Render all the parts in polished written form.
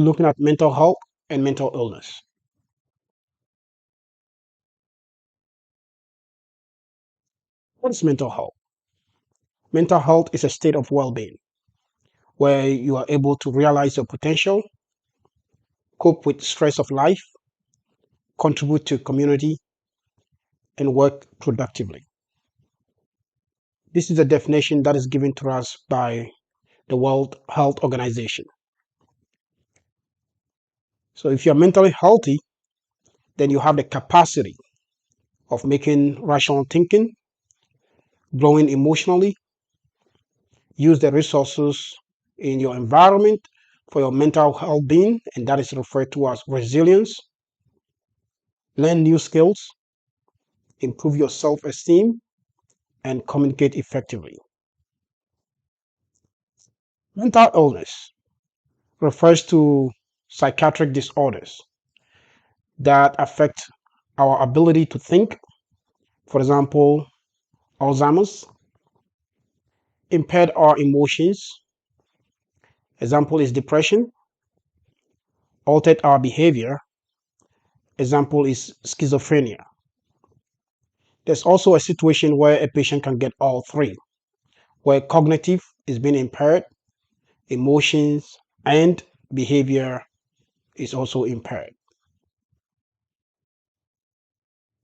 Looking at mental health and mental illness. What is mental health? Mental health is a state of well-being where you are able to realize your potential, cope with stress of life, contribute to community, and work productively. This is a definition that is given to us by the World Health Organization. So if you're mentally healthy, then you have the capacity of making rational thinking, growing emotionally, use the resources in your environment for your mental well being, and that is referred to as resilience, learn new skills, improve your self esteem, and communicate effectively. Mental illness refers to psychiatric disorders that affect our ability to think, for example, Alzheimer's, impaired our emotions, example is depression, altered our behavior, example is schizophrenia. There's also a situation where a patient can get all three, where cognitive is being impaired, emotions, and behavior is also impaired.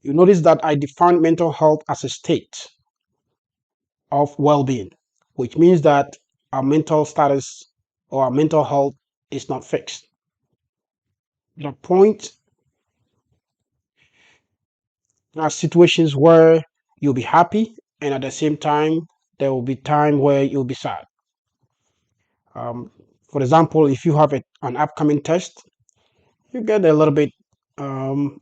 You notice that I define mental health as a state of well being, which means that our mental status or our mental health is not fixed. There are points, there are situations where you'll be happy, and at the same time, there will be time where you'll be sad. Um, for example, if you have an upcoming test, you get a little bit um,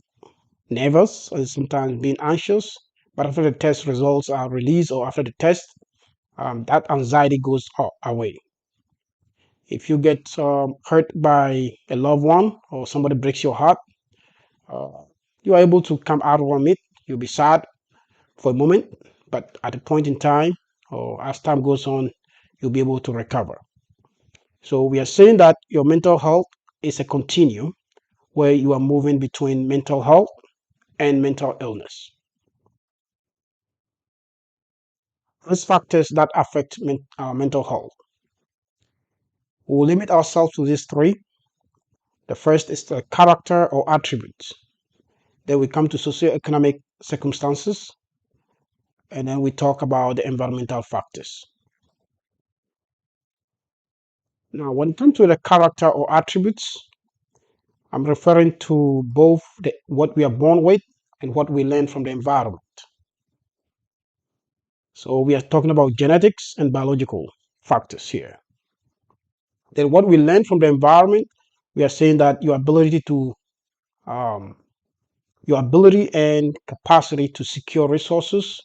nervous and sometimes being anxious. But after the test results are released or after the test, that anxiety goes away. If you get hurt by a loved one or somebody breaks your heart, uh, you are able to come out from it. You'll be sad for a moment, but at a point in time or as time goes on, you'll be able to recover. So we are saying that your mental health is a continuum where you are moving between mental health and mental illness. Risk factors that affect our mental health. We will limit ourselves to these three. The first is the character or attributes. Then we come to socioeconomic circumstances, and then we talk about the environmental factors. Now, when it comes to the character or attributes, I'm referring to both what we are born with and what we learn from the environment. So we are talking about genetics and biological factors here. Then what we learn from the environment, we are saying that um, your ability and capacity to secure resources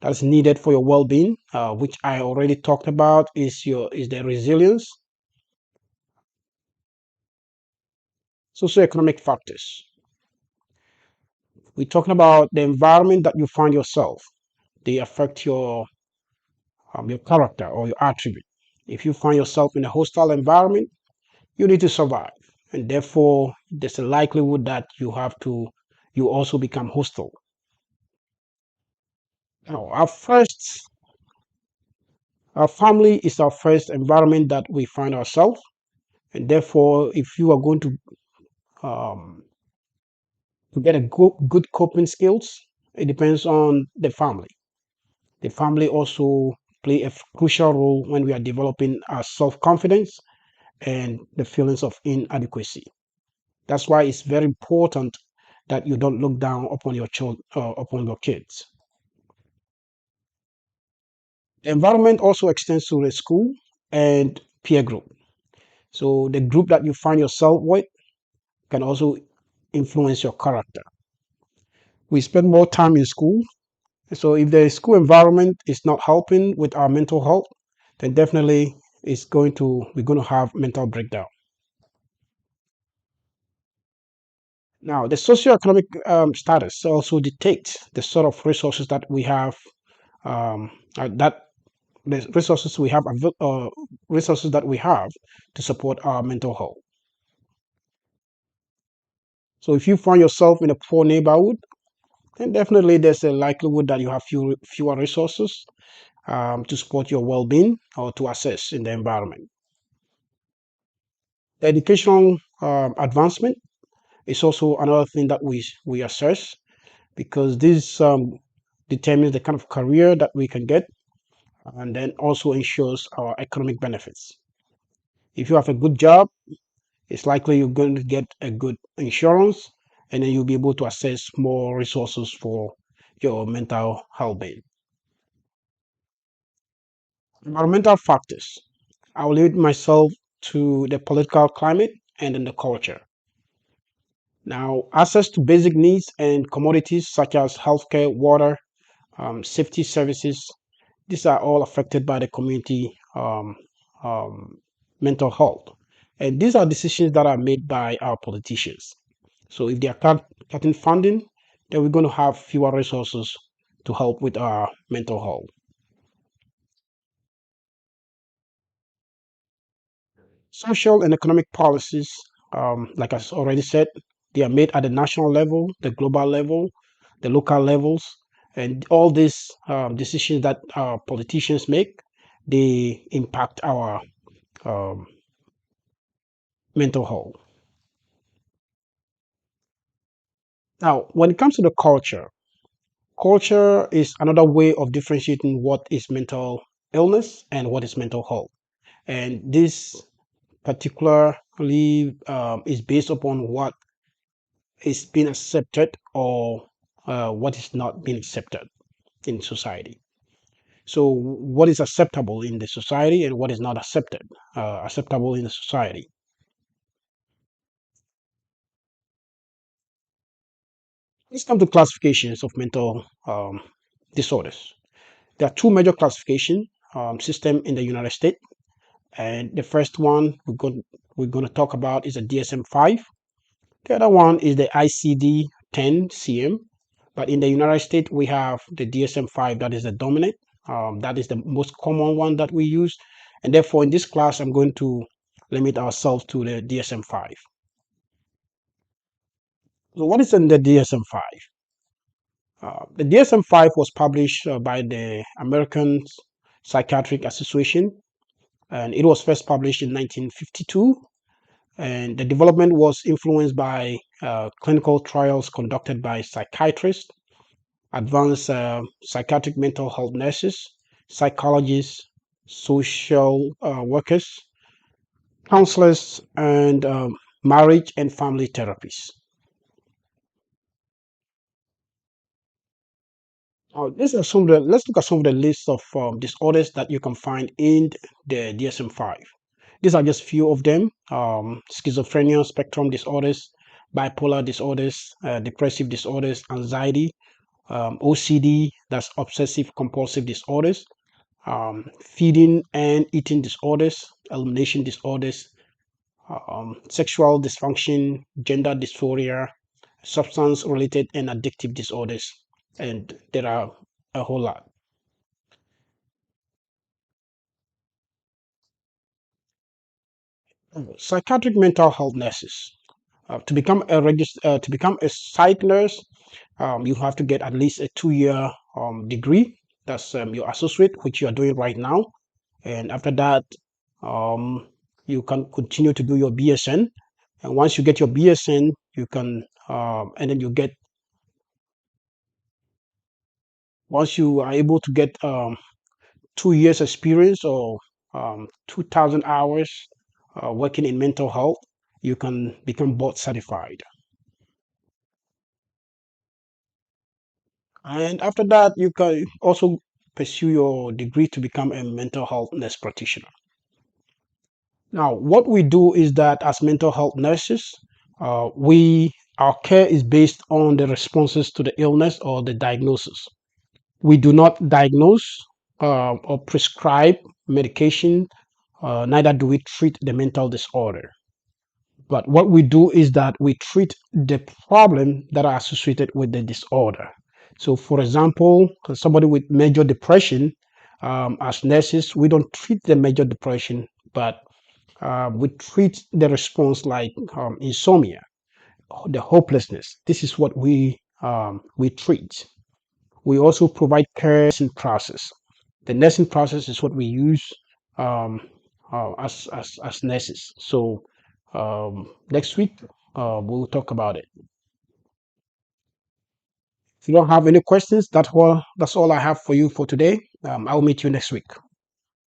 that's needed for your well-being, which I already talked about, is the resilience. Socioeconomic factors. We're talking about the environment that you find yourself. They affect your character or your attribute. If you find yourself in a hostile environment, you need to survive, and therefore there's a likelihood that you also become hostile. Now, our family is our first environment that we find ourselves, and therefore, if you are going um, to get a good coping skills, it depends on the family. The family also play a crucial role when we are developing our self-confidence and the feelings of inadequacy. That's why it's very important that you don't look down upon your upon your kids. The environment also extends to the school and peer group. So the group that you find yourself with can also influence your character. We spend more time in school. So if the school environment is not helping with our mental health, then definitely we're going to have mental breakdown. Now, the socioeconomic status also dictates the sort of resources that we have, that the resources we have, resources that we have to support our mental health. So if you find yourself in a poor neighborhood, then definitely there's a likelihood that you have fewer resources to support your well-being or to assess in the environment. The educational advancement is also another thing that we assess because this determines the kind of career that we can get and then also ensures our economic benefits. If you have a good job, it's likely you're going to get a good insurance and then you'll be able to access more resources for your mental health being. Environmental factors. I will limit myself to the political climate and then the culture. Now, access to basic needs and commodities such as healthcare, water, safety services, these are all affected by the community um, mental health. And these are decisions that are made by our politicians. So if they are cutting funding, then we're going to have fewer resources to help with our mental health. Social and economic policies, like I already said, they are made at the national level, the global level, the local levels, and all these decisions that our politicians make, they impact our um, mental health. Now, when it comes to the culture, culture is another way of differentiating what is mental illness and what is mental health. And this particularly is based upon what is being accepted or what is not being accepted in society. So, what is acceptable in the society and what is not acceptable in the society. Let's come to classifications of mental disorders. There are two major classification system in the United States, and the first one we're going to talk about is the DSM-5. The other one is the ICD-10 CM. But in the United States, we have the DSM-5 that is the dominant. That is the most common one that we use. And therefore, in this class, I'm going to limit ourselves to the DSM-5. So what is in the DSM-5? The DSM-5 was published by the American Psychiatric Association, and it was first published in 1952. And the development was influenced by clinical trials conducted by psychiatrists, advanced psychiatric mental health nurses, psychologists, social workers, counselors, and marriage and family therapists. Let's look at some of the lists of disorders that you can find in the DSM-5. These are just few of them: schizophrenia, spectrum disorders, bipolar disorders, depressive disorders, anxiety, OCD, that's obsessive compulsive disorders, feeding and eating disorders, elimination disorders, sexual dysfunction, gender dysphoria, substance related and addictive disorders. And there are a whole lot. Psychiatric mental health nurses. To become a psych nurse, you have to get at least a 2 year degree. That's your associate, which you are doing right now. And after that, um, you can continue to do your BSN. And once you get your BSN, you can, and then you get, once you are able to get 2 years experience or 2,000 hours working in mental health, you can become board certified. And after that, you can also pursue your degree to become a mental health nurse practitioner. Now, what we do is that as mental health nurses, we our care is based on the responses to the illness or the diagnosis. We do not diagnose or prescribe medication, neither do we treat the mental disorder. But what we do is that we treat the problem that are associated with the disorder. So, for example, somebody with major depression, as nurses, we don't treat the major depression, but we treat the response like insomnia. the hopelessness. This is what we treat. We also provide care nursing process. The nursing process is what we use um, as nurses. So next week we'll talk about it. If you don't have any questions, that's all I have for you for today. I'll meet you next week.